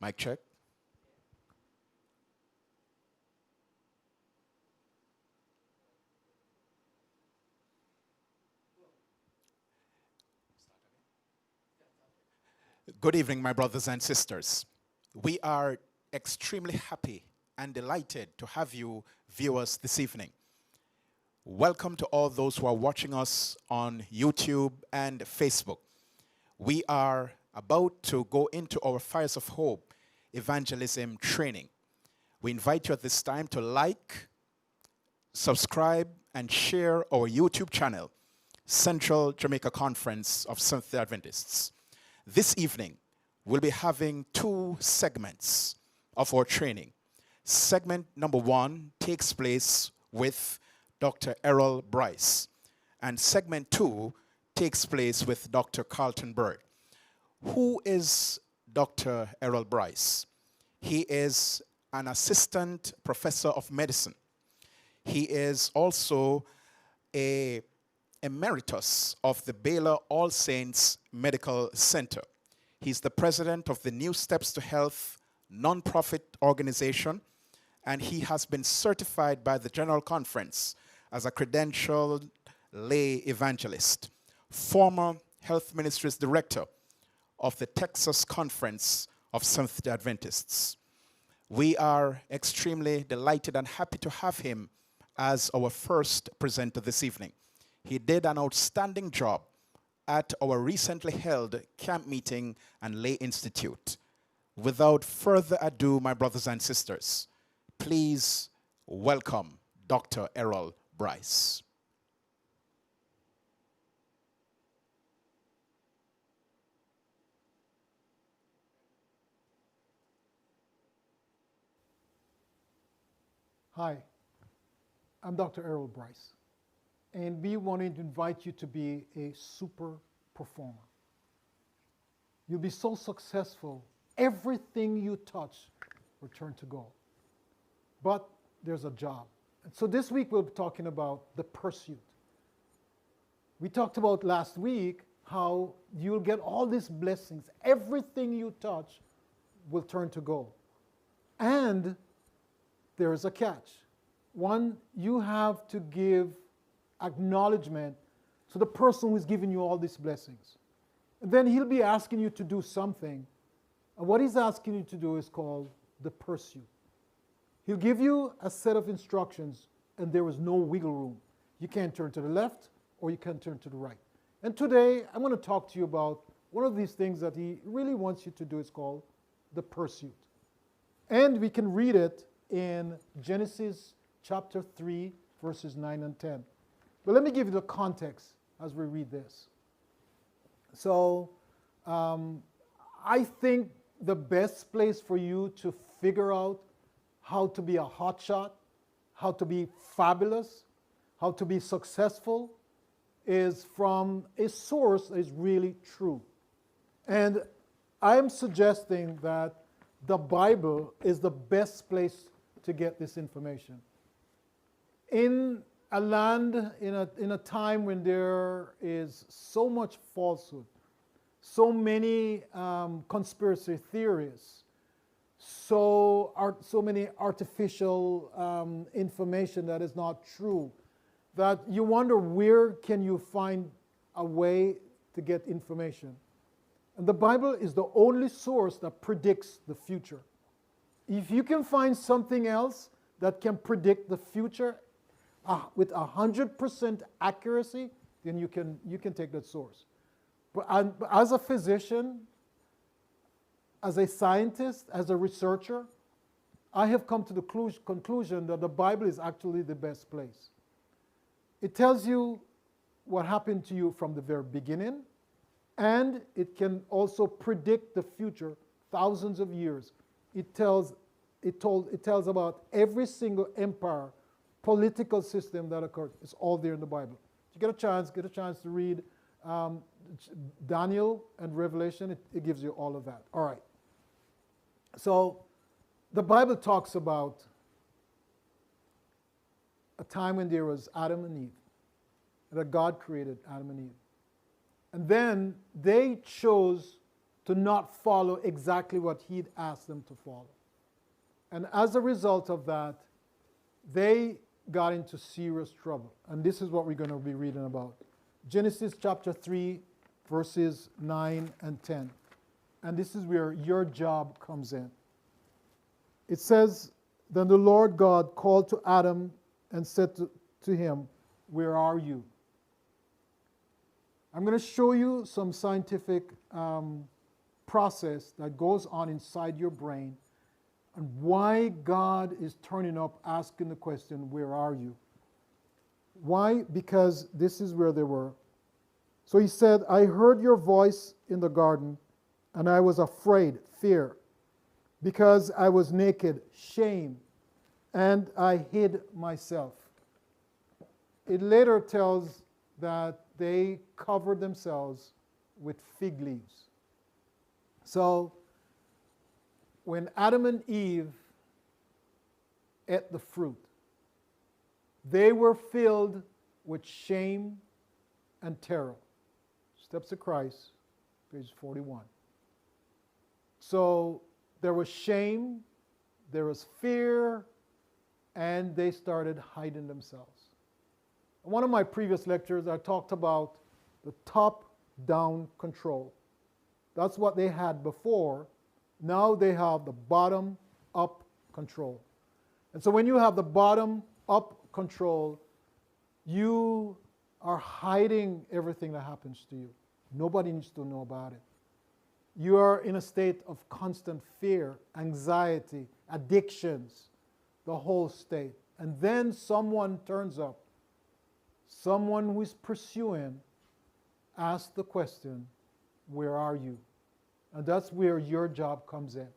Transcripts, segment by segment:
Mic check. Good evening, my brothers and sisters. We are extremely happy and delighted to have you viewers this evening. Welcome to all those who are watching us on YouTube and Facebook. We are about to go into our Fires of Hope Evangelism training. We invite you at this time to like, subscribe, and share our YouTube channel, Central Jamaica Conference of Seventh-day Adventists. This evening, we'll be having two segments of our training. Segment number 1 takes place with Dr. Errol Bryce, and segment 2 takes place with Dr. Carlton Byrd. Who is Dr. Errol Bryce? He is an assistant professor of medicine. He is also a emeritus of the Baylor All Saints Medical Center. He's the president of the New Steps to Health nonprofit organization, and he has been certified by the General Conference as a credentialed lay evangelist, former Health Ministries Director of the Texas Conference of Seventh-day Adventists. We are extremely delighted and happy to have him as our first presenter this evening. He did an outstanding job at our recently held camp meeting and lay institute. Without further ado, my brothers and sisters, please welcome Dr. Errol Bryce. Hi, I'm Dr. Errol Bryce, and we wanted to invite you to be a super performer. You'll be so successful, everything you touch will turn to gold. But there's a job. And so this week we'll be talking about the pursuit. We talked about last week how you'll get all these blessings. Everything you touch will turn to gold. And there is a catch. One, you have to give acknowledgement to the person who's giving you all these blessings. And then he'll be asking you to do something. And what he's asking you to do is called the pursuit. He'll give you a set of instructions, and there is no wiggle room. You can't turn to the left, or you can't turn to the right. And today, I'm going to talk to you about one of these things that he really wants you to do. Is called the pursuit. And we can read it in Genesis chapter 3, verses 9 and 10. But let me give you the context as we read this. So I think the best place for you to figure out how to be a hotshot, how to be fabulous, how to be successful is from a source that is really true. And I'm suggesting that the Bible is the best place to get this information. In a land, in a time when there is so much falsehood, so many conspiracy theories, so many artificial information that is not true, that you wonder where can you find a way to get information. And the Bible is the only source that predicts the future. If you can find something else that can predict the future with 100% accuracy, then you can take that source. But as a physician, as a scientist, as a researcher, I have come to the conclusion that the Bible is actually the best place. It tells you what happened to you from the very beginning, and it can also predict the future thousands of years. It tells about every single empire, political system that occurred. It's all there in the Bible. If you get a chance to read Daniel and Revelation, it gives you all of that. All right. So the Bible talks about a time when there was Adam and Eve, and that God created Adam and Eve. And then they chose to not follow exactly what he'd asked them to follow. And as a result of that, they got into serious trouble. And this is what we're going to be reading about. Genesis chapter 3, verses 9 and 10. And this is where your job comes in. It says, "Then the Lord God called to Adam and said to him, 'Where are you?'" I'm going to show you some scientific process that goes on inside your brain and why God is turning up asking the question, "Where are you?" Why? Because this is where they were. So he said, "I heard your voice in the garden, and I was afraid," fear, "because I was naked," shame, "and I hid myself." It later tells that they covered themselves with fig leaves. So when Adam and Eve ate the fruit, they were filled with shame and terror. Steps of Christ, page 41. So there was shame, there was fear, and they started hiding themselves. In one of my previous lectures, I talked about the top-down control. That's what they had before. Now they have the bottom-up control. And so when you have the bottom-up control, you are hiding everything that happens to you. Nobody needs to know about it. You are in a state of constant fear, anxiety, addictions, the whole state. And then someone turns up, someone who is pursuing, asks the question, "Where are you?" And that's where your job comes in.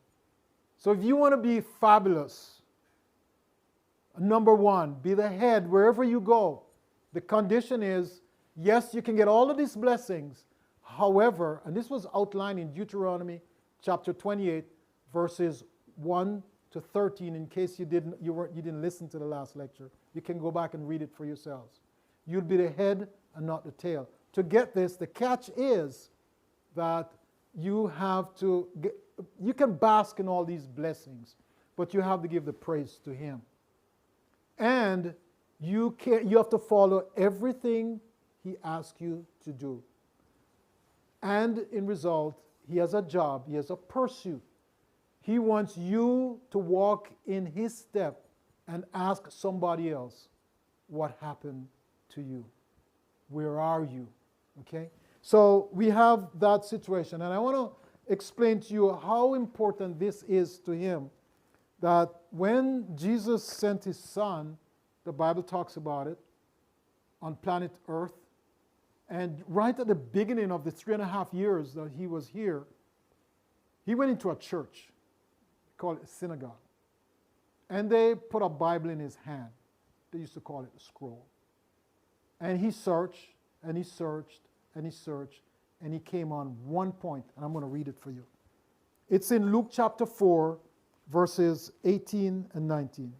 So if you want to be fabulous, number one, be the head wherever you go. The condition is, yes, you can get all of these blessings. However, and this was outlined in Deuteronomy chapter 28, verses 1 to 13, in case you didn't listen to the last lecture. You can go back and read it for yourselves. You'll be the head and not the tail. To get this, the catch is that you can bask in all these blessings, but you have to give the praise to Him. And you have to follow everything He asks you to do. And in result, He has a job, He has a pursuit. He wants you to walk in His step and ask somebody else, "What happened to you? Where are you?" Okay? So we have that situation. And I want to explain to you how important this is to Him. That when Jesus sent His Son, the Bible talks about it, on planet Earth, and right at the beginning of the 3.5 years that He was here, He went into a church, called a synagogue, and they put a Bible in His hand. They used to call it a scroll. And He searched, and He searched, and He searched, and He came on one point, and I'm going to read it for you. It's in Luke chapter 4, verses 18 and 19.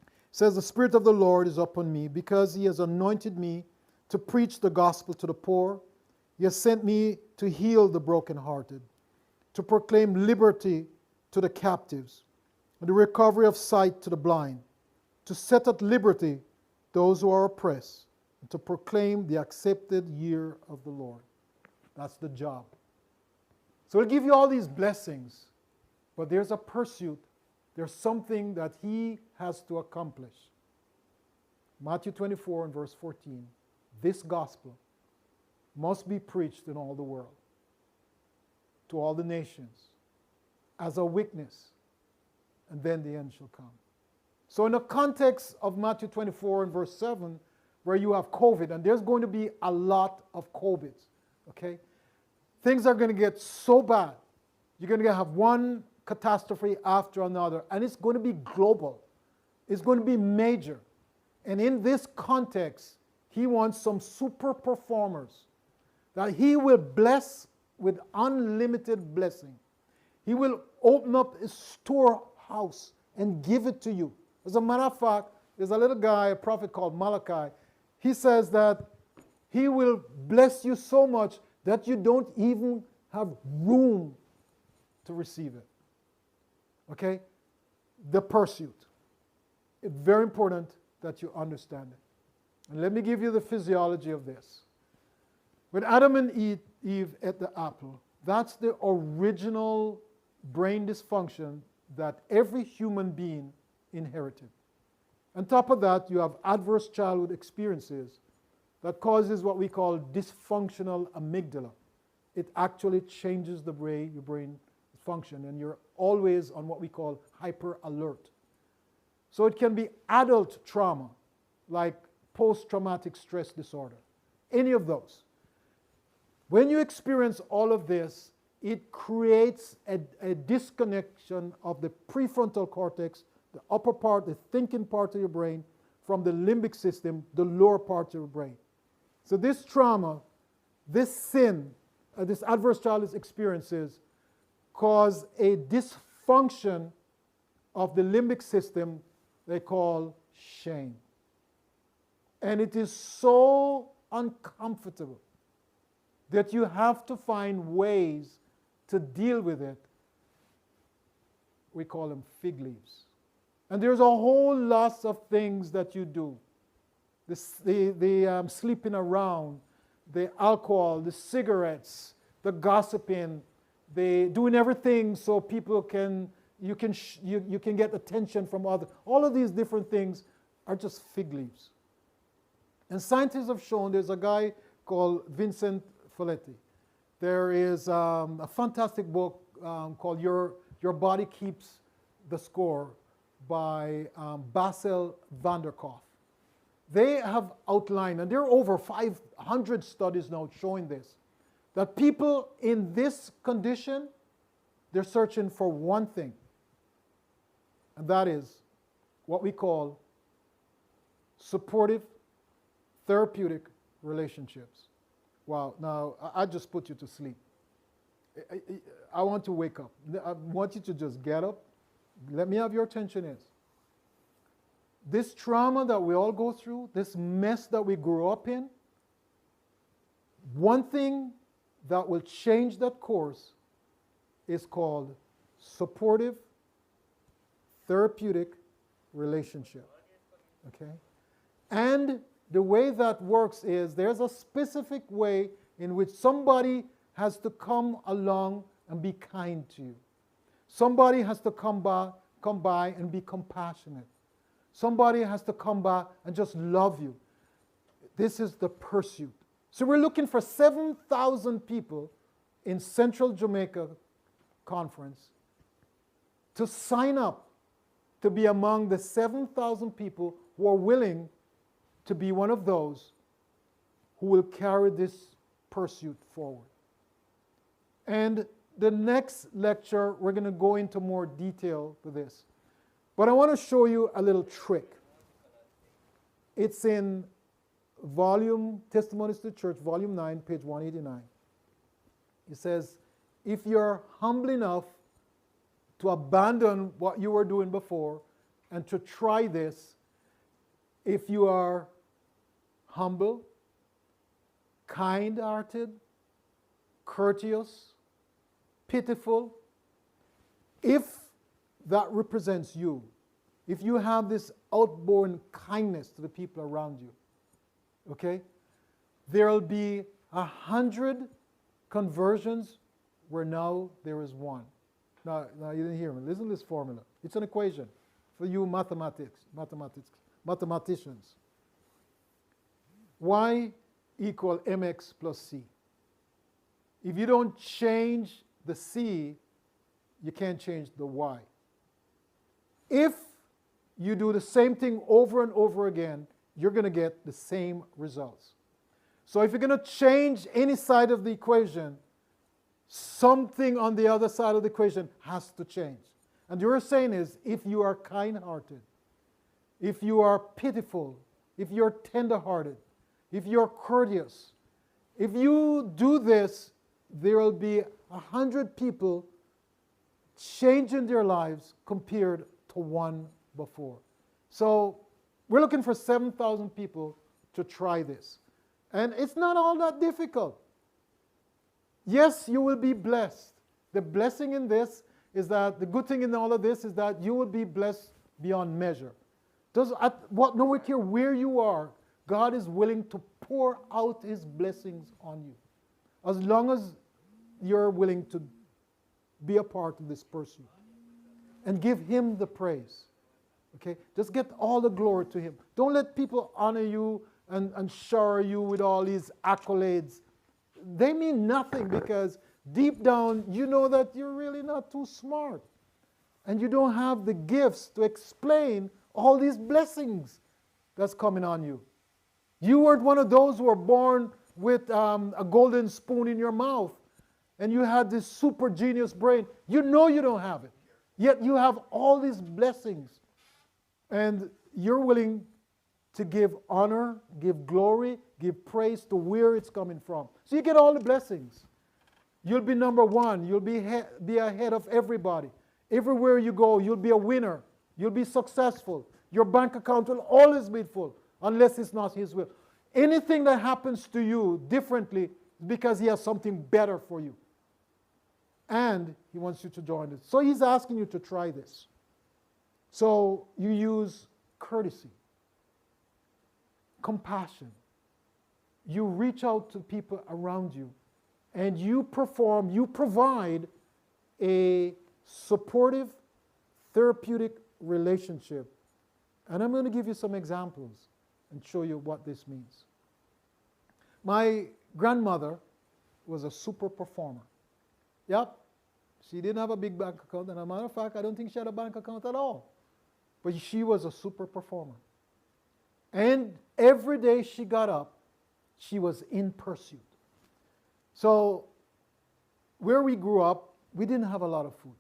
It says, "The Spirit of the Lord is upon me, because He has anointed me to preach the gospel to the poor. He has sent me to heal the brokenhearted, to proclaim liberty to the captives, and the recovery of sight to the blind, to set at liberty those who are oppressed, and to proclaim the accepted year of the Lord." That's the job. So He'll give you all these blessings, but there's a pursuit. There's something that He has to accomplish. Matthew 24 and verse 14. "This gospel must be preached in all the world, to all the nations, as a witness, and then the end shall come." So in the context of Matthew 24 and verse 7, where you have COVID, and there's going to be a lot of COVIDs, okay? Things are going to get so bad. You're going to have one catastrophe after another, and it's going to be global. It's going to be major. And in this context, He wants some super performers that He will bless with unlimited blessing. He will open up His storehouse and give it to you. As a matter of fact, there's a little guy, a prophet called Malachi. He says that He will bless you so much that you don't even have room to receive it. Okay? The pursuit. It's very important that you understand it. And let me give you the physiology of this. When Adam and Eve ate the apple, that's the original brain dysfunction that every human being inherited. On top of that, you have adverse childhood experiences that causes what we call dysfunctional amygdala. It actually changes the way your brain function, and you're always on what we call hyper alert. So it can be adult trauma, like post-traumatic stress disorder, any of those. When you experience all of this, it creates a disconnection of the prefrontal cortex, the upper part, the thinking part of your brain, from the limbic system, the lower part of your brain. So this trauma, this sin, this adverse childhood experiences cause a dysfunction of the limbic system they call shame. And it is so uncomfortable that you have to find ways to deal with it. We call them fig leaves. And there's a whole lot of things that you do. The sleeping around, the alcohol, the cigarettes, the gossiping, the doing everything so people you can get attention from others. All of these different things are just fig leaves. And scientists have shown, there's a guy called Vincent Folletti. There is a fantastic book called Your Body Keeps the Score by Bassel van der Kolk. They have outlined, and there are over 500 studies now showing this, that people in this condition, they're searching for one thing, and that is what we call supportive, therapeutic relationships. Wow, now I just put you to sleep. I want to wake up. I want you to just get up. Let me have your attention is. This trauma that we all go through, this mess that we grew up in, one thing that will change that course is called supportive, therapeutic relationship. Okay? And the way that works is there's a specific way in which somebody has to come along and be kind to you. Somebody has to come by and be compassionate. Somebody has to come by and just love you. This is the pursuit. So we're looking for 7,000 people in Central Jamaica Conference to sign up to be among the 7,000 people who are willing to be one of those who will carry this pursuit forward. And the next lecture, we're going to go into more detail with this. But I want to show you a little trick. It's in Testimonies to the Church, Volume 9, page 189. It says, if you're humble enough to abandon what you were doing before and to try this, if you are humble, kind-hearted, courteous, pitiful, if that represents you, if you have this outborn kindness to the people around you, okay, there will be 100 conversions where now there is one. Now you didn't hear me. Listen to this formula. It's an equation for you mathematicians. Y equal mx plus c. If you don't change the c, you can't change the y. If you do the same thing over and over again, you're going to get the same results. So if you're going to change any side of the equation, something on the other side of the equation has to change. And what you're saying is, if you are kind-hearted, if you are pitiful, if you're tender-hearted, if you're courteous, if you do this, there will be 100 people changing their lives compared to one before. So we're looking for 7,000 people to try this. And it's not all that difficult. Yes, you will be blessed. The blessing in this is that, the good thing in all of this is that you will be blessed beyond measure. No matter where you are, God is willing to pour out His blessings on you. As long as you're willing to be a part of this pursuit and give Him the praise. Okay? Just get all the glory to Him. Don't let people honor you and shower you with all these accolades. They mean nothing, because deep down you know that you're really not too smart. And you don't have the gifts to explain all these blessings that's coming on you. You weren't one of those who were born with a golden spoon in your mouth and you had this super genius brain. You know you don't have it. Yet you have all these blessings. And you're willing to give honor, give glory, give praise to where it's coming from. So you get all the blessings. You'll be number one. You'll be ahead of everybody. Everywhere you go, you'll be a winner. You'll be successful. Your bank account will always be full, unless it's not His will. Anything that happens to you differently is because He has something better for you. And He wants you to join it. So He's asking you to try this. So you use courtesy, compassion. You reach out to people around you, and you provide a supportive, therapeutic relationship. And I'm going to give you some examples and show you what this means. My grandmother was a super performer. Yep, she didn't have a big bank account, and as a matter of fact, I don't think she had a bank account at all. But she was a super performer. And every day she got up, she was in pursuit. So where we grew up, we didn't have a lot of food.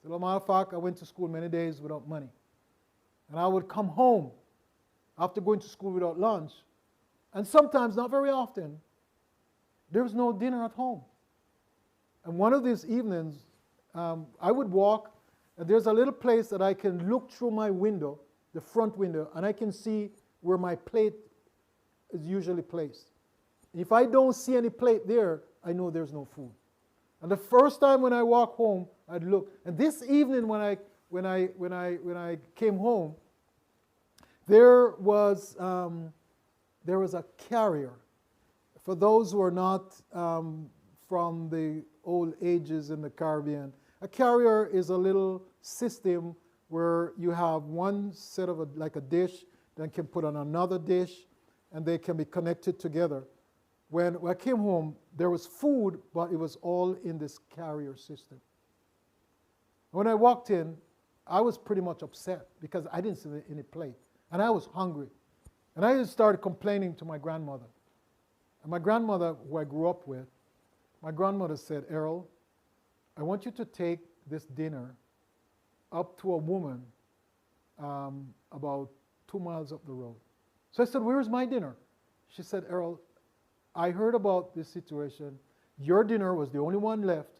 As a matter of fact, I went to school many days without money. And I would come home after going to school without lunch. And sometimes, not very often, there was no dinner at home. And one of these evenings, I would walk, and there's a little place that I can look through my window, the front window, and I can see where my plate is usually placed. If I don't see any plate there, I know there's no food. And the first time when I walk home, I'd look. And this evening when I came home, there was a carrier. For those who are not from the old ages in the Caribbean, a carrier is a little system where you have one set of like a dish, then can put on another dish, and they can be connected together. When I came home, there was food, but it was all in this carrier system. When I walked in, I was pretty much upset because I didn't see any plate, and I was hungry. And I just started complaining to my grandmother. And my grandmother, who I grew up with, my grandmother said, "Errol, I want you to take this dinner up to a woman about 2 miles up the road." So I said, "Where's my dinner?" She said, "Errol, I heard about this situation. Your dinner was the only one left.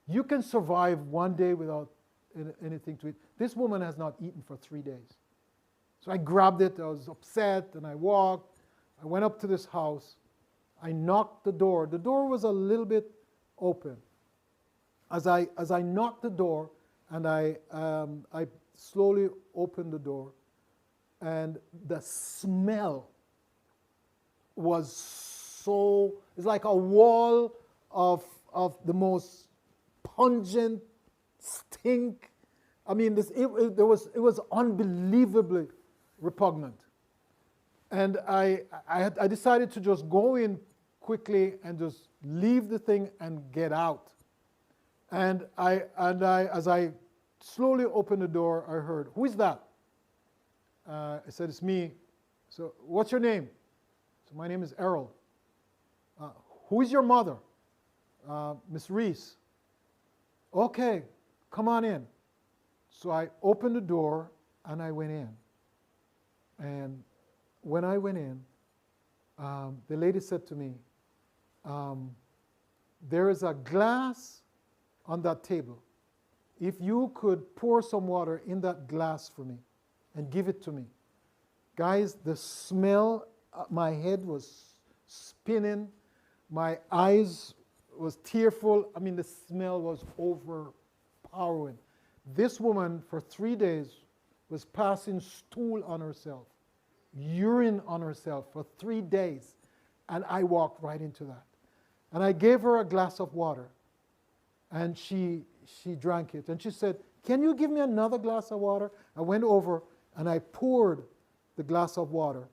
You can survive one day without anything to eat. This woman has not eaten for 3 days." So I grabbed it. I was upset, and I walked. I went up to this house. I knocked the door. The door was a little bit open. As I knocked the door, and I slowly opened the door, and the smell was it's like a wall of the most pungent stink. I mean, it was unbelievably repugnant. And I decided to just go in quickly and just leave the thing and get out. And as I slowly opened the door, I heard, "Who is that?" I said, "It's me." "So what's your name?" "So my name is Errol." "Who is your mother?" "Miss Reese." "Okay, come on in." So I opened the door and I went in. And when I went in, the lady said to me, "There is a glass on that table. If you could pour some water in that glass for me and give it to me." Guys, the smell, my head was spinning, my eyes was tearful. I mean, the smell was overpowering. This woman, for 3 days, was passing stool on herself, urine on herself for 3 days. And I walked right into that. And I gave her a glass of water. And she drank it. And she said, "Can you give me another glass of water?" I went over and I poured the glass of water,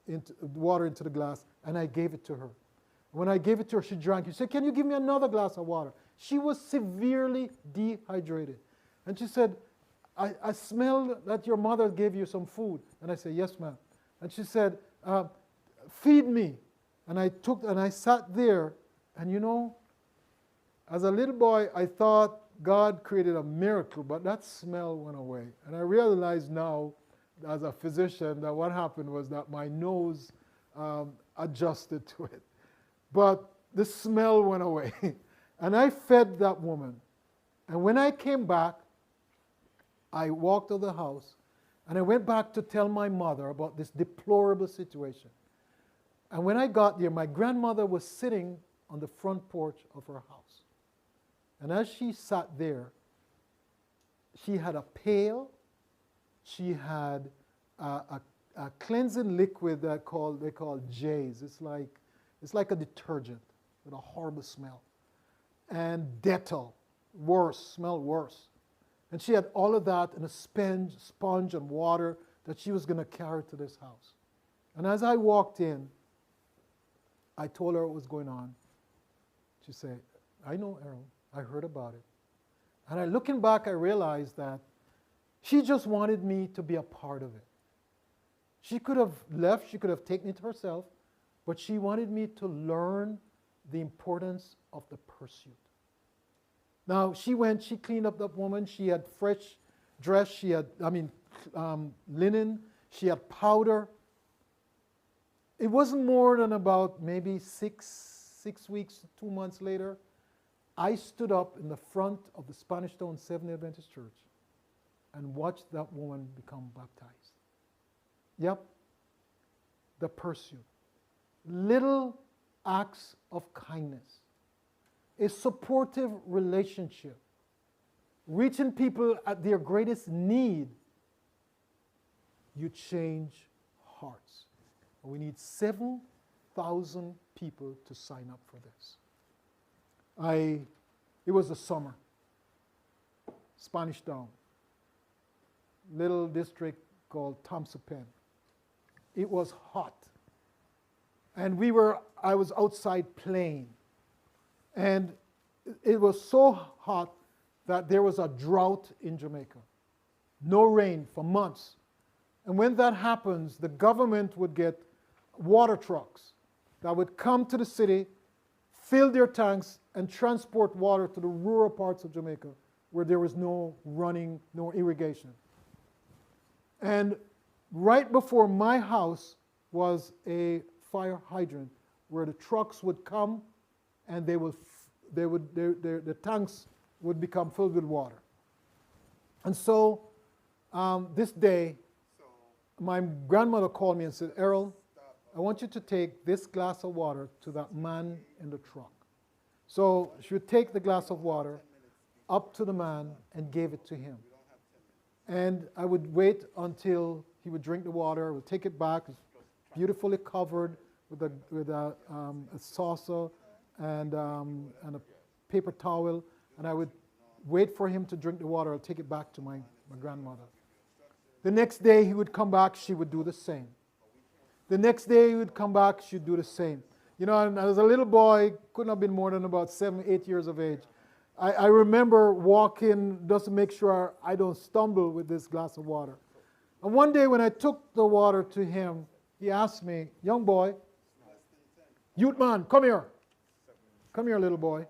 into the glass, and I gave it to her. When I gave it to her, she drank it. She said, "Can you give me another glass of water?" She was severely dehydrated. And she said, I smell that your mother gave you some food. And I said, "Yes, ma'am." And she said, "Feed me." And I sat there, and you know, as a little boy, I thought God created a miracle, but that smell went away. And I realize now, as a physician, that what happened was that my nose adjusted to it. But the smell went away. And I fed that woman. And when I came back, I walked to the house, and I went back to tell my mother about this deplorable situation. And when I got there, my grandmother was sitting on the front porch of her house. And as she sat there, she had a pail, she had a cleansing liquid they call J's. It's like a detergent with a horrible smell. And Dettol, smelled worse. And she had all of that in a sponge and water that she was going to carry to this house. And as I walked in, I told her what was going on. She said, "I know, Errol. I heard about it." And looking back, I realized that she just wanted me to be a part of it. She could have left, she could have taken it herself, but she wanted me to learn the importance of the pursuit. Now, she cleaned up that woman. She had fresh dress, she had, linen, she had powder. It wasn't more than about maybe six weeks, 2 months later, I stood up in the front of the Spanish Town Seventh-day Adventist Church and watched that woman become baptized. Yep, the pursuit. Little acts of kindness. A supportive relationship. Reaching people at their greatest need. You change hearts. We need 7,000 people to sign up for this. It was the summer. Spanish Town. Little district called Thompson. It was hot. And I was outside playing. And it was so hot that there was a drought in Jamaica. No rain for months. And when that happens, the government would get water trucks that would come to the city, fill their tanks, and transport water to the rural parts of Jamaica where there was no irrigation. And right before my house was a fire hydrant where the trucks would come and the tanks would become filled with water. And so this day, my grandmother called me and said, "Errol, I want you to take this glass of water to that man in the truck." So she would take the glass of water up to the man and gave it to him. And I would wait until he would drink the water. I would take it back. It's beautifully covered with a saucer and a paper towel. And I would wait for him to drink the water. I'd take it back to my grandmother. The next day he would come back. She would do the same. The next day he would come back. She'd do the same. You know, and as a little boy, couldn't have been more than about 7, 8 years of age, I remember walking just to make sure I don't stumble with this glass of water. And one day when I took the water to him, he asked me, "Young boy, youth man, come here. Come here, little boy.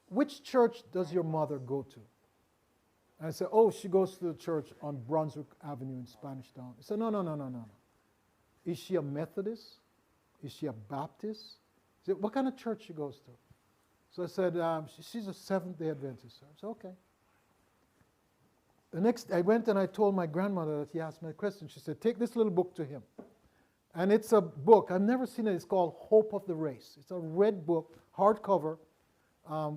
Which church does your mother go to?" And I said, "Oh, she goes to the church on Brunswick Avenue in Spanish Town." He said, No. Is she a Methodist? Is she a Baptist? He said, "What kind of church she goes to?" So I said, "She's a Seventh-day Adventist." I said, "Okay." The next, I went and I told my grandmother that he asked me a question. She said, "Take this little book to him." And it's a book. I've never seen it. It's called Hope of the Race. It's a red book, hardcover,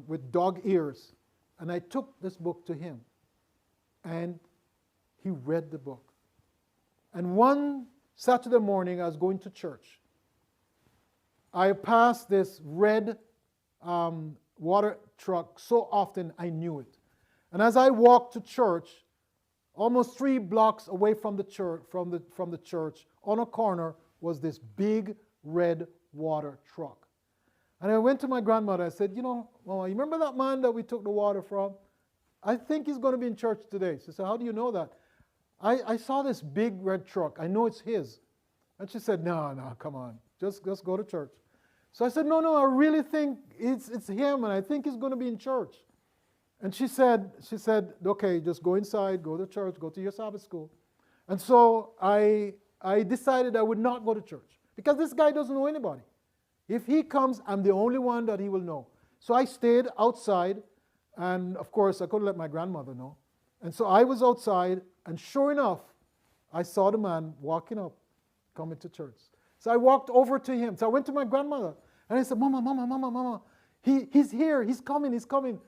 with dog ears. And I took this book to him. And he read the book. And one Saturday morning, I was going to church. I passed this red water truck so often I knew it. And as I walked to church, almost 3 blocks away from the church, on a corner was this big red water truck. And I went to my grandmother. I said, Mama, you remember that man that we took the water from? I think he's going to be in church today. She said, how do you know that? I saw this big red truck. I know it's his. And she said, no, come on. Just go to church. So I said, no, I really think it's him, and I think he's going to be in church. And she said, okay, just go inside, go to church, go to your Sabbath school. And so I decided I would not go to church because this guy doesn't know anybody. If he comes, I'm the only one that he will know. So I stayed outside, and of course, I couldn't let my grandmother know. And so I was outside, and sure enough, I saw the man walking up, coming to church. So I walked over to him. So I went to my grandmother, and I said, Mama, he's here, he's coming.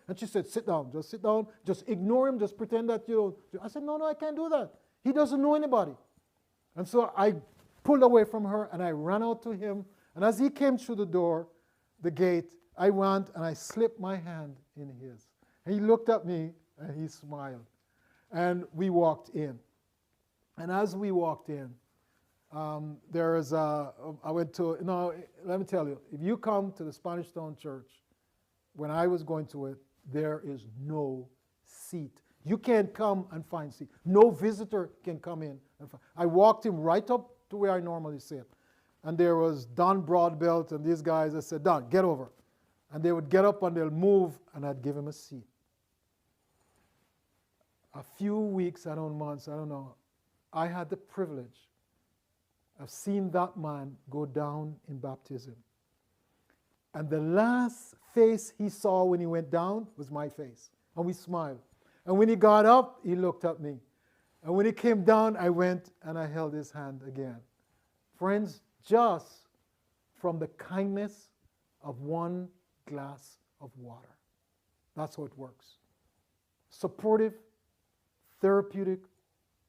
And she said, sit down, just ignore him, just pretend that you don't. I said, no, I can't do that. He doesn't know anybody. And so I pulled away from her, and I ran out to him. And as he came through the door, the gate, I went and I slipped my hand in his. And he looked at me, and he smiled. And we walked in. And as we walked in, let me tell you, if you come to the Spanish Town Church, when I was going to it, there is no seat. You can't come and find seat. No visitor can come in. I walked him right up to where I normally sit. And there was Don Broadbelt and these guys. I said, Don, get over. And they would get up and they'll move, and I'd give him a seat. A few weeks, months, I don't know, I had the privilege of seeing that man go down in baptism. And the last face he saw when he went down was my face. And we smiled. And when he got up, he looked at me. And when he came down, I went and I held his hand again. Friends, just from the kindness of one glass of water. That's how it works. Supportive, therapeutic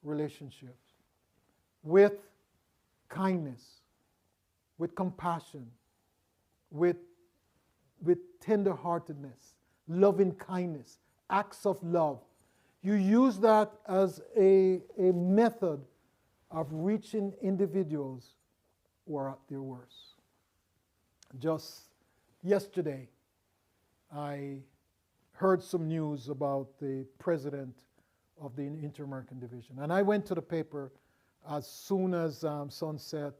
relationships with kindness, with compassion, with tenderheartedness, loving kindness, acts of love. You use that as a method of reaching individuals who are at their worst. Just yesterday, I heard some news about the president of the Inter-American Division. And I went to the paper as soon as sunset.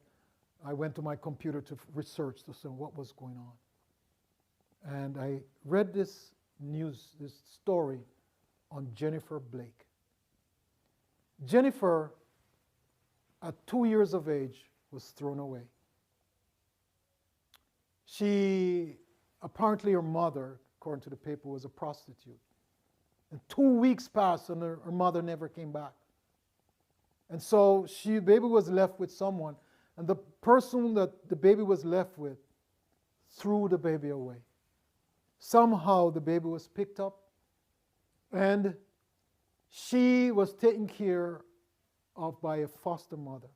I went to my computer to research to see what was going on. And I read this story on Jennifer Blake. Jennifer, at 2 years of age, was thrown away. Apparently her mother, according to the paper, was a prostitute. And 2 weeks passed and her mother never came back. And so the baby was left with someone, and the person that the baby was left with threw the baby away. Somehow the baby was picked up, and she was taken care of by a foster mother.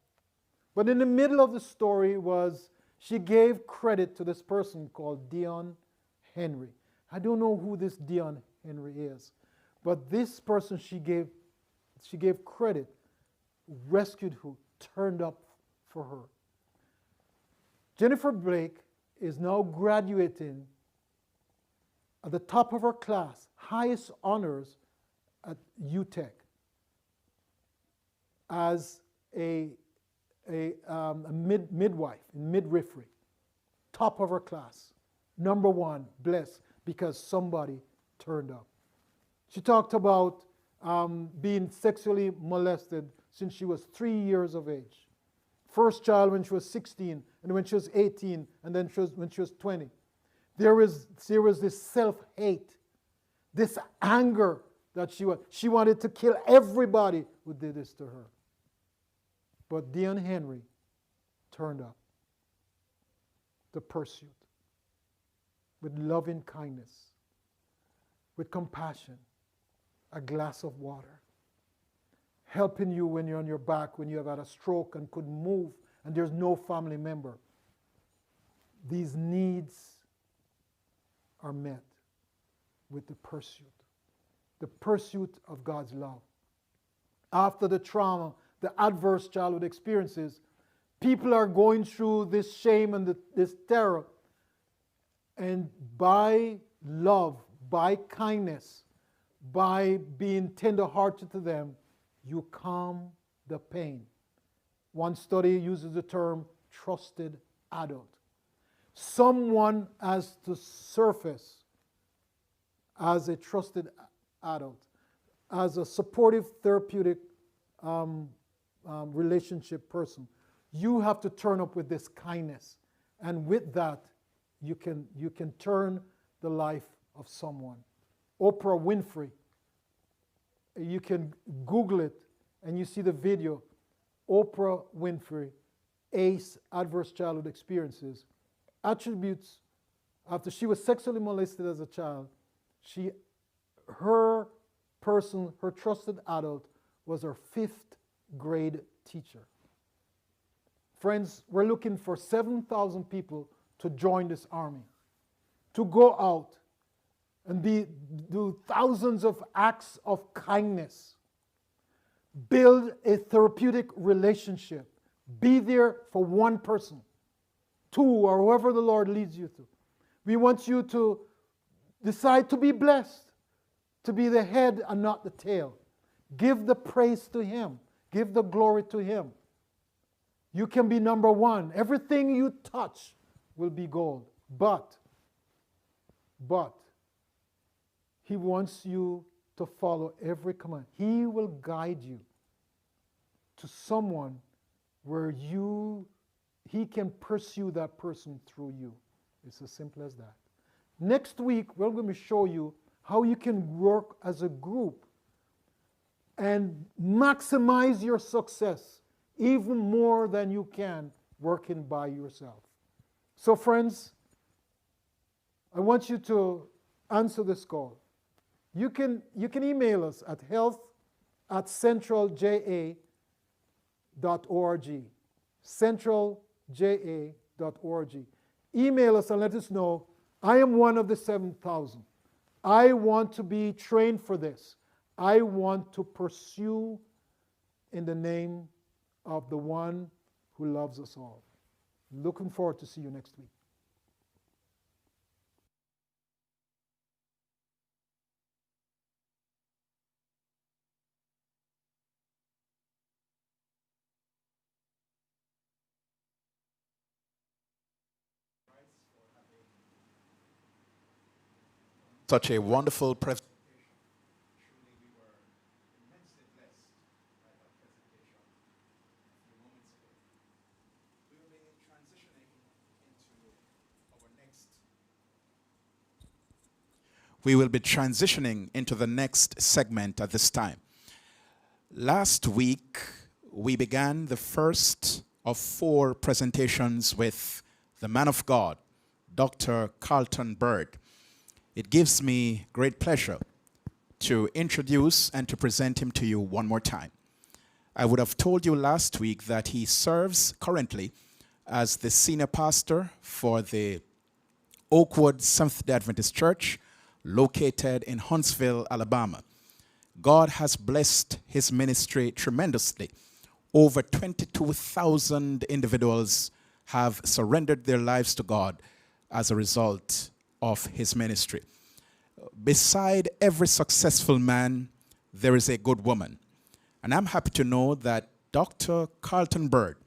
But in the middle of the story was she gave credit to this person called Dion Henry. I don't know who this Dion Henry is, but this person she gave credit, rescued her, turned up for her. Jennifer Blake is now graduating at the top of her class, highest honors at UTech, as a midwife in midwifery, top of her class, number one, blessed because somebody turned up. She talked about being sexually molested since she was 3 years of age. First child when she was 16, and when she was 18, and then when she was 20. There was this self-hate, this anger that she wanted to kill everybody who did this to her. But Dion Henry turned up. The pursuit. With loving kindness, with compassion, a glass of water, helping you when you're on your back, when you have had a stroke and couldn't move, and there's no family member. These needs are met with the pursuit of God's love. After the trauma, the adverse childhood experiences, people are going through this shame and this terror. And by love, by kindness, by being tender-hearted to them, you calm the pain. One study uses the term trusted adult. Someone has to surface as a trusted adult, as a supportive therapeutic relationship person. You have to turn up with this kindness. And with that, you can turn the life of someone. Oprah Winfrey, you can Google it and you see the video. Oprah Winfrey, ACE, Adverse Childhood Experiences, attributes, after she was sexually molested as a child, her trusted adult was her 5th grade teacher. Friends, we're looking for 7,000 people to join this army, to go out and do thousands of acts of kindness, build a therapeutic relationship, be there for one person, 2, or whoever the Lord leads you to. We want you to decide to be blessed, to be the head and not the tail. Give the praise to Him. Give the glory to Him. You can be number 1. Everything you touch will be gold. But He wants you to follow every command. He will guide you to someone where He can pursue that person through you. It's as simple as that. Next week, we're going to show you how you can work as a group and maximize your success even more than you can working by yourself. So friends, I want you to answer this call. You can email us at health@centralja.org. centralja.org. Email us and let us know, I am one of the 7,000. I want to be trained for this. I want to pursue in the name of the one who loves us all. Looking forward to see you next week. Such a wonderful presentation. Truly, we were immensely blessed by that presentation a few moments ago. We will be transitioning into our next. We will be transitioning into the next segment at this time. Last week, we began the first of 4 presentations with the man of God, Dr. Carlton Byrd. It gives me great pleasure to introduce and to present him to you one more time. I would have told you last week that he serves currently as the senior pastor for the Oakwood Seventh-day Adventist Church, located in Huntsville, Alabama. God has blessed his ministry tremendously. Over 22,000 individuals have surrendered their lives to God as a result of his ministry. Beside every successful man, there is a good woman. And I'm happy to know that Dr. Carlton Byrd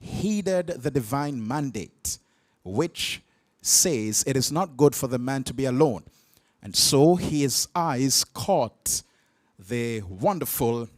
heeded the divine mandate, which says it is not good for the man to be alone. And so his eyes caught the wonderful